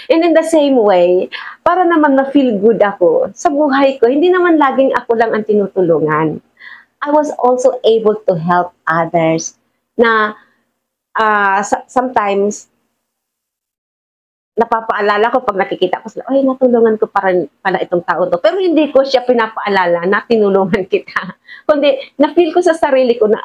And in the same way, para naman ma-feel good ako sa buhay ko, hindi naman laging ako lang ang tinutulungan. I was also able to help others na sometimes napapaalala ko 'pag nakikita ko sila, "Ay, natulungan ko pala itong tao 'to." Pero hindi ko siya pinapaalala na tinulungan kita, kundi na-feel ko sa sarili ko na,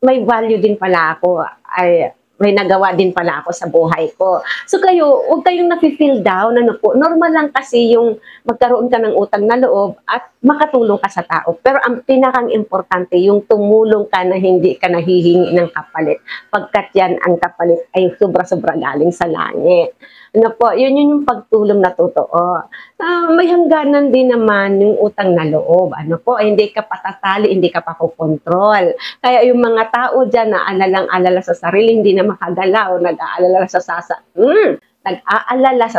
may value din pala ako, ay may nagawa din pala ako sa buhay ko. So kayo, huwag kayong nafi-feel down, ano po, normal lang kasi yung magkaroon ka ng utang na loob at makatulong ka sa tao. Pero ang pinakang importante, yung tumulong ka na hindi ka nahihingi ng kapalit, pagkat yan ang kapalit ay sobra-sobra galing sa langit. Ano po, yun yung pagtulong na totoo. May hangganan din naman yung utang na loob. Ano po, hindi ka patatali, hindi ka pakokontrol. Kaya yung mga tao dyan na alalang-alala sa sarili, hindi na makagalaw, nag-aalala sa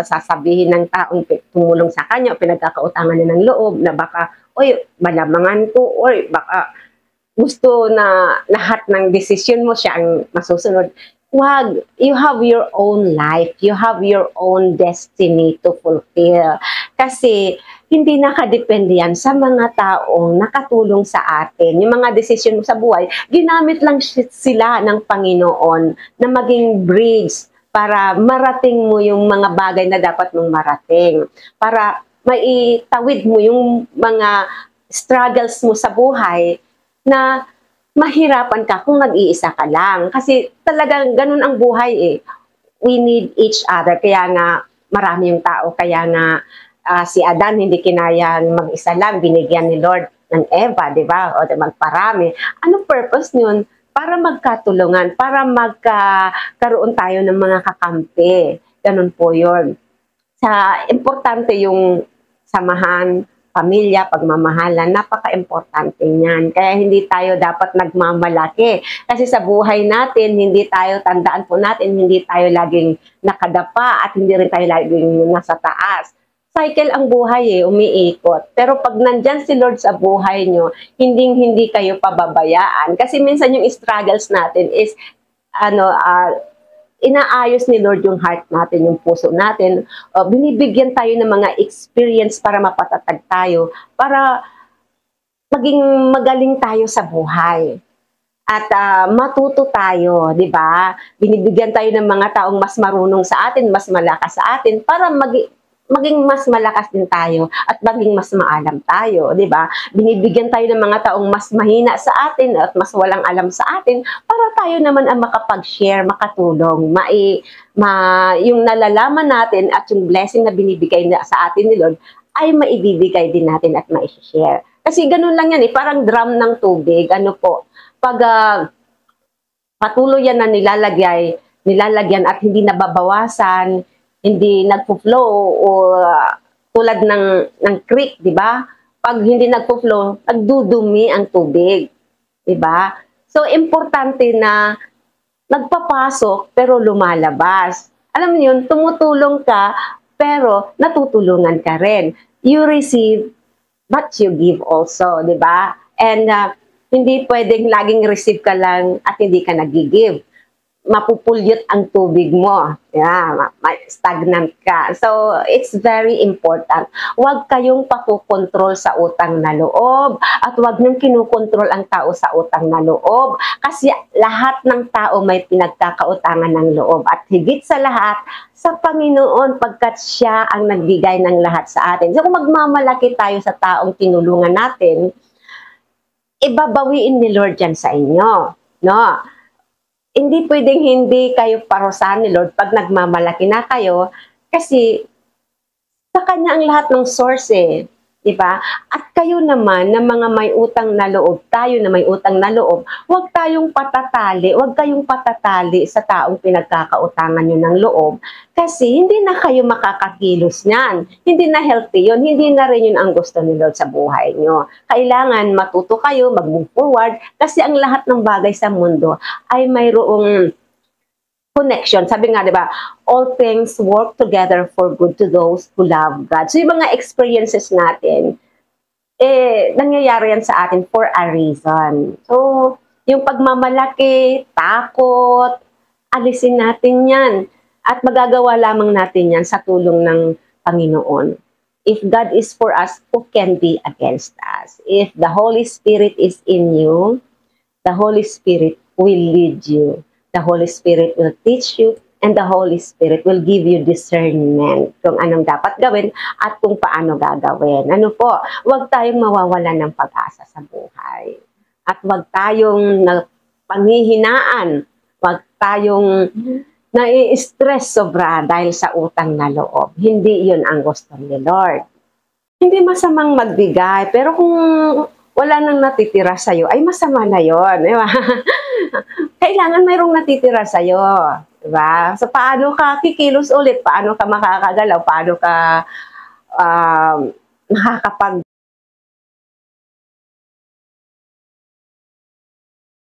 sasabihin ng taong tumulong sa kanya o pinagkakautangan niya ng loob na baka, oy, malamangan ko, oy, baka gusto na lahat ng desisyon mo siya ang masusunod. Wag, you have your own life, you have your own destiny to fulfill. Kasi hindi nakadepende yan sa mga taong nakatulong sa atin. Yung mga desisyon mo sa buhay, ginamit lang sila ng Panginoon na maging bridge para marating mo yung mga bagay na dapat mong marating. Para maitawid mo yung mga struggles mo sa buhay na mahirapan ka kung nag-iisa ka lang. Kasi talagang ganun ang buhay eh. We need each other. Kaya nga marami yung tao. Kaya nga si Adan hindi kinayang mag-isa lang. Binigyan ni Lord ng Eva, di ba? O magparami. Anong purpose yun? Para magkatulungan. Para magkaroon tayo ng mga kakampi. Ganun po yun. Importante yung samahan, pamilya, pagmamahalan, napaka-importante niyan. Kaya hindi tayo dapat nagmamalaki. Kasi sa buhay natin, hindi tayo, tandaan po natin, hindi tayo laging nakadapa at hindi rin tayo laging nasa taas. Cycle ang buhay umiikot. Pero pag nandyan si Lord sa buhay nyo, hindi kayo pababayaan. Kasi minsan yung struggles natin is, inaayos ni Lord yung heart natin, yung puso natin. Binibigyan tayo ng mga experience para mapatatag tayo, para maging magaling tayo sa buhay. At matuto tayo, di ba? Binibigyan tayo ng mga taong mas marunong sa atin, mas malakas sa atin, para maging mas malakas din tayo at maging mas maalam tayo, di ba? Binibigyan tayo ng mga taong mas mahina sa atin at mas walang alam sa atin para tayo naman ang makapag-share, makatulong, yung nalalaman natin at yung blessing na binibigay na sa atin ni Lord ay maibibigay din natin at ma-share. Kasi ganun lang yan parang drum ng tubig, ano po, pag patuloy yan na nilalagyan at hindi nababawasan, hindi nagpo-flow o tulad ng creek, di ba? Pag hindi nagpo-flow, nagdudumi ang tubig, di ba? So importante na nagpapasok pero lumalabas. Alam mo yun, tumutulong ka pero natutulungan ka rin. You receive but you give also, di ba? And hindi pwedeng laging receive ka lang at hindi ka nag-give. Mapupulyot ang tubig mo. Yeah, stagnant ka. So, it's very important. Huwag kayong pakukontrol sa utang na loob at huwag niyong kinukontrol ang tao sa utang na loob. Kasi lahat ng tao may pinagkakautangan ng loob. At higit sa lahat, sa Panginoon, pagkat siya ang nagbigay ng lahat sa atin. So, kung magmamalaki tayo sa taong tinulungan natin, ibabawiin ni Lord yan sa inyo. No? Hindi pwedeng hindi kayo parusahan ni Lord pag nagmamalaki na kayo kasi sa Kanya ang lahat ng source diba? At kayo naman na mga may utang na loob, tayo na may utang na loob, huwag kayong patatali sa taong pinagkakautangan nyo ng loob kasi hindi na kayo makakakilos niyan. Hindi na healthy yun, hindi na rin yun ang gusto ni Lord sa buhay nyo. Kailangan matuto kayo, mag-move forward kasi ang lahat ng bagay sa mundo ay mayroong connection. Sabi nga, di ba, all things work together for good to those who love God. So, yung mga experiences natin, nangyayari yan sa atin for a reason. So, yung pagmamalaki, takot, alisin natin yan. At magagawa lamang natin yan sa tulong ng Panginoon. If God is for us, who can be against us? If the Holy Spirit is in you, the Holy Spirit will lead you. The Holy Spirit will teach you, and the Holy Spirit will give you discernment kung anong dapat gawin at kung paano gagawin. Ano po, huwag tayong mawawalan ng pag-asa sa buhay. At huwag tayong panghihinaan, huwag tayong nai-stress sobra dahil sa utang na loob. Hindi yun ang gusto ni Lord. Hindi masamang magbigay, pero kung wala nang natitira sa'yo, ay masama na yun. Diba? Kailangan mayroong natitira sa'yo. Diba? So, paano ka kikilos ulit? Paano ka makakagalaw? Paano ka makakapag